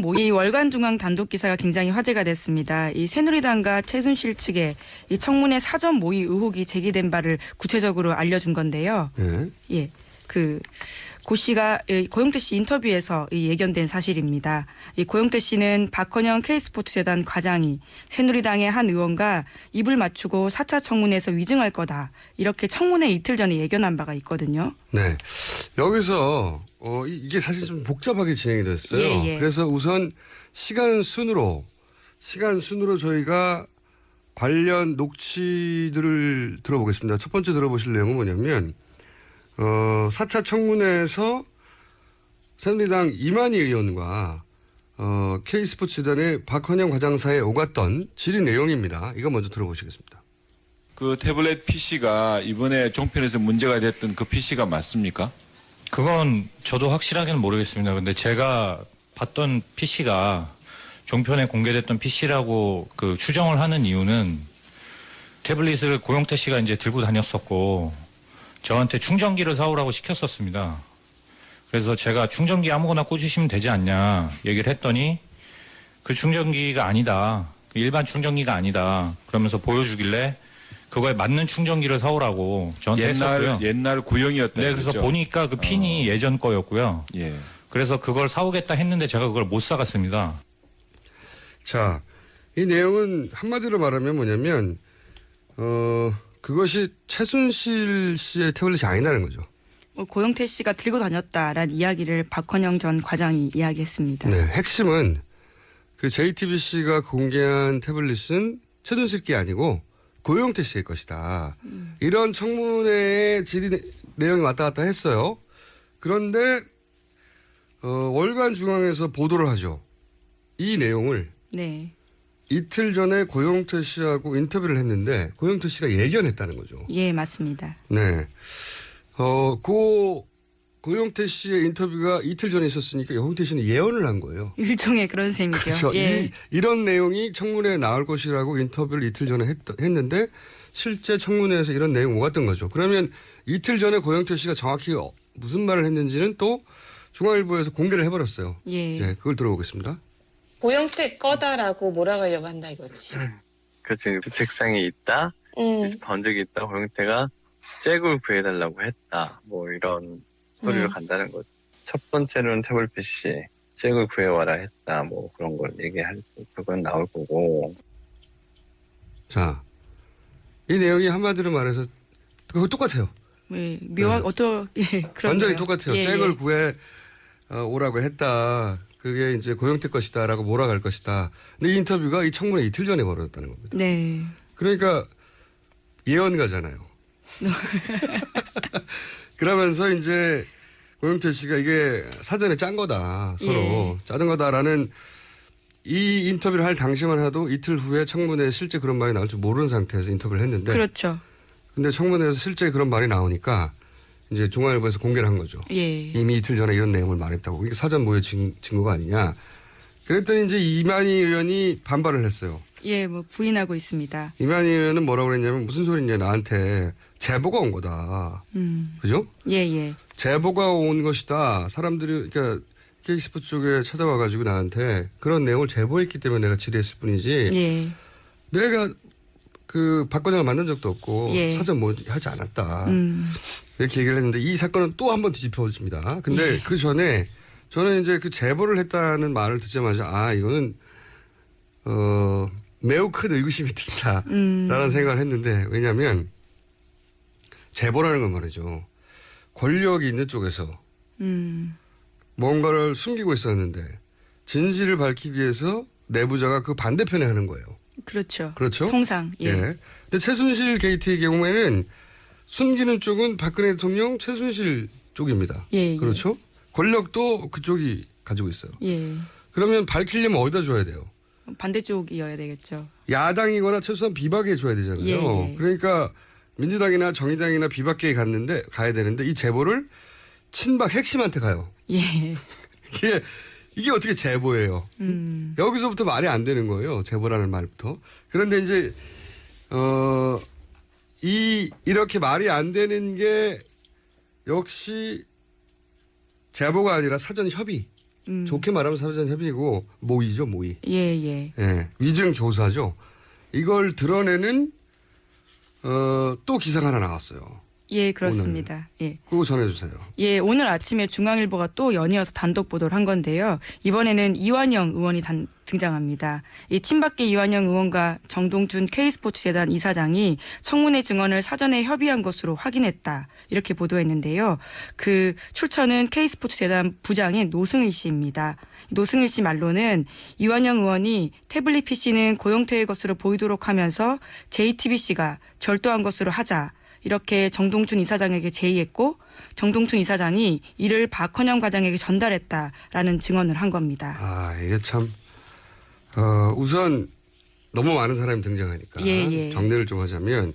모의 월간 중앙 단독 기사가 굉장히 화제가 됐습니다. 이 새누리당과 최순실 측에 이 청문회 사전 모의 의혹이 제기된 바를 구체적으로 알려준 건데요. 예. 고 씨가 고영태 씨 인터뷰에서 예견된 사실입니다. 이 고영태 씨는 박헌영 K스포츠재단 과장이 새누리당의 한 의원과 입을 맞추고 4차 청문회에서 위증할 거다. 이렇게 청문회 이틀 전에 예견한 바가 있거든요. 네. 여기서 이게 사실 좀 복잡하게 진행이 됐어요. 예. 그래서 우선 시간 순으로 저희가 관련 녹취들을 들어보겠습니다. 첫 번째 들어보실 내용은 뭐냐면 4차 청문회에서 새누리당 이만희 의원과 K스포츠단의 박헌영 과장사에 오갔던 질의 내용입니다. 이거 먼저 들어보시겠습니다. 그 태블릿 PC가 이번에 종편에서 문제가 됐던 그 PC가 맞습니까? 그건 저도 확실하게는 모르겠습니다. 근데 제가 봤던 PC가 종편에 공개됐던 PC라고 그 추정을 하는 이유는 태블릿을 고영태 씨가 이제 들고 다녔었고 저한테 충전기를 사오라고 시켰었습니다. 그래서 제가 충전기 아무거나 꽂으시면 되지 않냐 얘기를 했더니 그 충전기가 아니다. 일반 충전기가 아니다. 그러면서 보여주길래 그거에 맞는 충전기를 사오라고 저한테 했었고요. 옛날 구형이었다. 네, 그래서 보니까 그 핀이 예전 거였고요. 예. 그래서 그걸 사오겠다 했는데 제가 그걸 못 사갔습니다. 자, 이 내용은 한마디로 말하면 뭐냐면 그것이 최순실 씨의 태블릿이 아니라는 거죠. 고영태 씨가 들고 다녔다라는 이야기를 박헌영 전 과장이 이야기했습니다. 네, 핵심은 그 JTBC가 공개한 태블릿은 최순실 게 아니고 고영태 씨의 것이다. 이런 청문회의 질의 내용이 왔다 갔다 했어요. 그런데 월간 중앙에서 보도를 하죠. 이 내용을 네. 이틀 전에 고영태 씨하고 인터뷰를 했는데 고영태 씨가 예견했다는 거죠. 예, 맞습니다. 네. 고영태 씨의 인터뷰가 이틀 전에 있었으니까 고영태 씨는 예언을 한 거예요. 일종의 그런 셈이죠. 그렇죠. 예. 이런 내용이 청문회에 나올 것이라고 인터뷰를 이틀 전에 했는데 실제 청문회에서 이런 내용이 오갔던 거죠. 그러면 이틀 전에 고영태 씨가 정확히 무슨 말을 했는지는 또 중앙일보에서 공개를 해버렸어요. 예. 네, 그걸 들어보겠습니다. 고영태 거다라고 몰아가려고 한다 이거지. 그치, 그 책상에 있다, 본 적이 있다, 고영태가 잭을 구해달라고 했다, 뭐 이런 스토리로 간다는 거죠. 첫 번째로는 태블릿 PC, 잭을 구해와라 했다, 뭐 그런 걸 그건 나올 거고. 자, 이 내용이 한마디로 말해서 그거 똑같아요. 예, 그런 완전히 똑같아요. 예, 잭을 예. 구해 오라고 했다. 그게 이제 고영태 것이다라고 몰아갈 것이다. 근데 이 인터뷰가 이 청문회 이틀 전에 벌어졌다는 겁니다. 네. 그러니까 예언가잖아요. 그러면서 이제 고영태 씨가 이게 사전에 짠 거다. 서로 짜는 거다라는 이 인터뷰를 할 당시만 해도 이틀 후에 청문회에 실제 그런 말이 나올 줄 모르는 상태에서 인터뷰를 했는데. 그렇죠. 근데 청문회에서 실제 그런 말이 나오니까 이제 중앙일보에서 공개를 한 거죠. 예. 이미 이틀 전에 이런 내용을 말했다고. 이게 사전 모의 증거가 아니냐. 그랬더니 이제 이만희 의원이 반발을 했어요. 예, 뭐 부인하고 있습니다. 이만희 의원은 뭐라고 그랬냐면 무슨 소리냐 나한테 제보가 온 거다. 그죠? 예, 예. 제보가 온 것이다. 사람들이 그러니까 K스포츠 쪽에 찾아와가지고 나한테 그런 내용을 제보했기 때문에 내가 질의했을 뿐이지. 예. 내가 그 박 과장을 만난 적도 없고 예. 사전 뭐 하지 않았다. 이렇게 얘기를 했는데 이 사건은 또 한 번 뒤집혀집니다. 근데 예. 그 전에 저는 이제 그 제보를 했다는 말을 듣자마자 이거는 매우 큰 의구심이 든다라는 생각을 했는데 왜냐하면 제보라는 건 말이죠. 권력이 있는 쪽에서 뭔가를 숨기고 있었는데 진실을 밝히기 위해서 내부자가 그 반대편에 하는 거예요. 그렇죠. 그렇죠? 통상. 예. 근데 최순실 게이트의 경우에는 숨기는 쪽은 박근혜 대통령 최순실 쪽입니다. 예, 예. 그렇죠? 권력도 그쪽이 가지고 있어요. 예. 그러면 밝히려면 어디다 줘야 돼요? 반대쪽이어야 되겠죠. 야당이거나 최소한 비박에 줘야 되잖아요. 예, 예. 그러니까 민주당이나 정의당이나 비박계에 가야 되는데 이 제보를 친박 핵심한테 가요. 예. 이게 어떻게 제보예요? 여기서부터 말이 안 되는 거예요. 제보라는 말부터. 그런데 이제 이렇게 말이 안 되는 게 역시 제보가 아니라 사전 협의. 좋게 말하면 사전 협의고 모의죠, 모의. 예. 예, 위증 교사죠. 이걸 드러내는 또 기사가 하나 나왔어요. 예, 그렇습니다. 예. 그거 전해주세요. 예, 오늘 아침에 중앙일보가 또 연이어서 단독 보도를 한 건데요. 이번에는 이완영 의원이 등장합니다. 이 친박계 이완영 의원과 정동준 K스포츠재단 이사장이 청문회 증언을 사전에 협의한 것으로 확인했다. 이렇게 보도했는데요. 그 출처는 K스포츠재단 부장인 노승일 씨입니다. 노승일 씨 말로는 이완영 의원이 태블릿 PC는 고영태의 것으로 보이도록 하면서 JTBC가 절도한 것으로 하자. 이렇게 정동춘 이사장에게 제의했고 정동춘 이사장이 이를 박헌영 과장에게 전달했다라는 증언을 한 겁니다. 아, 이게 참 우선 너무 많은 사람이 등장하니까 예. 정리를 좀 하자면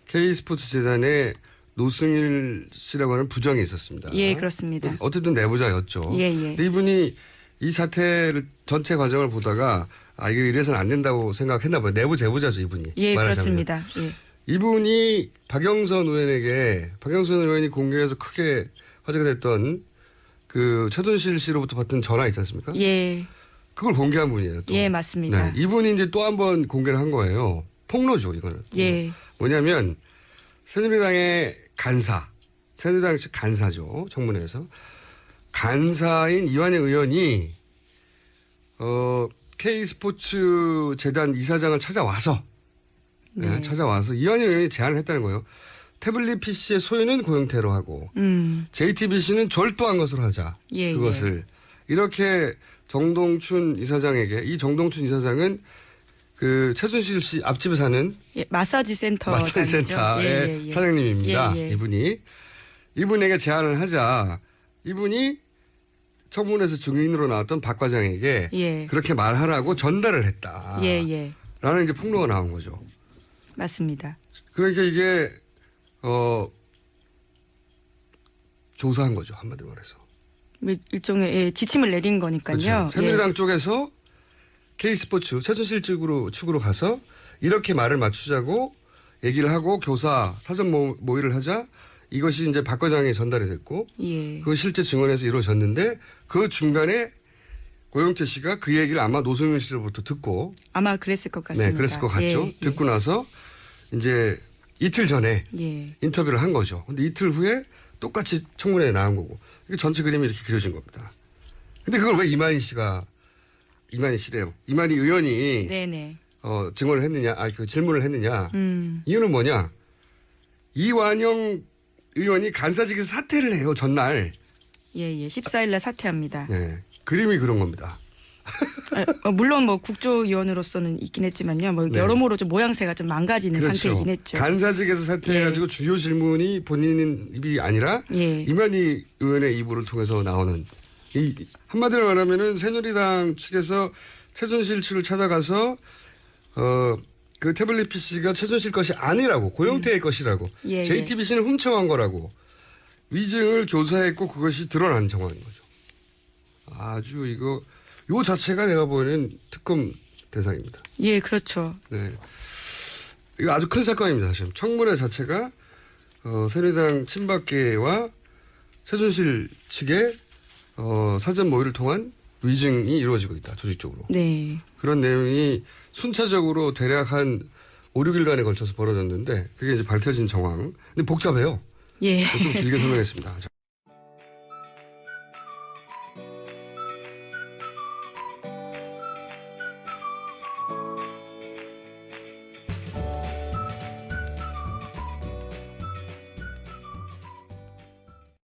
K스포츠재단에 노승일 씨라고 하는 부장이 있었습니다. 예, 그렇습니다. 어쨌든 내부자였죠. 예. 근데 이분이 이 사태를 전체 과정을 보다가 이게 이래서는 안 된다고 생각했나 봐요. 내부 제보자죠, 이분이. 예, 말하자면. 그렇습니다. 예. 이분이 박영선 의원이 공개해서 크게 화제가 됐던 그 최순실 씨로부터 받은 전화 있지 않습니까? 예. 그걸 공개한 분이에요. 또. 예, 맞습니다. 네, 이분이 이제 또 한 번 공개를 한 거예요. 폭로죠, 이거는. 예. 뭐냐면 새누리당의 새누리당 간사죠, 청문회에서 간사인 이완영 의원이 K스포츠재단 이사장을 찾아와서 이완영 의원이 제안을 했다는 거예요. 태블릿 PC의 소유는 고영태로 하고 JTBC는 절도한 것으로 하자. 예, 그것을. 이렇게 정동춘 이사장에게 이 정동춘 이사장은 그 최순실 씨 앞집에 사는 예, 마사지 센터의 센터의 사장님입니다. 예. 이분에게 제안을 하자. 이분이 청문회에서 증인으로 나왔던 박 과장에게 예. 그렇게 말하라고 전달을 했다. 예. 라는 이제 폭로가 나온 거죠. 맞습니다. 그러니까 이게 교사한 거죠, 한마디로 말해서. 일종의 지침을 내린 거니까요. 그렇죠. 새누리당 쪽에서 K스포츠 최순실 측으로 가서 이렇게 말을 맞추자고 얘기를 하고 교사 사전 모의를 하자. 이것이 이제 박 과장에 전달이 됐고 예. 그 실제 증언에서 이루어졌는데 그 중간에 고영태 씨가 그 얘기를 아마 노승일 씨로부터 듣고 아마 그랬을 것 같습니다. 네, 그랬을 것 같죠. 예. 듣고 나서 이제 이틀 전에 예. 인터뷰를 한 거죠. 근데 이틀 후에 똑같이 청문회에 나온 거고 이게 전체 그림이 이렇게 그려진 겁니다. 근데 그걸 왜 이만희 의원이 네네. 증언을 했느냐, 그 질문을 했느냐. 이유는 뭐냐? 이완영 의원이 간사직에서 사퇴를 해요, 전날. 예. 14일날 사퇴합니다. 네. 그림이 그런 겁니다. 물론 뭐 국조위원으로서는 있긴 했지만요. 뭐 네. 여러모로 좀 모양새가 좀 망가지는 그렇죠. 상태이긴 했죠. 간사직에서 사퇴해가지고 주요 질문이 본인 입이 아니라 예. 이만희 의원의 입으로 통해서 나오는 이 한마디로 말하면은 새누리당 측에서 최순실 측을 찾아가서 그 태블릿 PC가 최순실 것이 아니라고 고영태의 것이라고 예, JTBC는 훔쳐간 거라고 위증을 교사했고 그것이 드러난 정황인 거죠. 아주 요 자체가 내가 보기에는 특검 대상입니다. 예, 그렇죠. 네. 이거 아주 큰 사건입니다, 사실. 청문회 자체가, 새누리당 친박계와 최순실 측의, 사전 모의를 통한 위증이 이루어지고 있다, 조직적으로. 네. 그런 내용이 순차적으로 대략 한 5, 6일간에 걸쳐서 벌어졌는데, 그게 이제 밝혀진 정황. 근데 복잡해요. 예. 좀 길게 설명했습니다.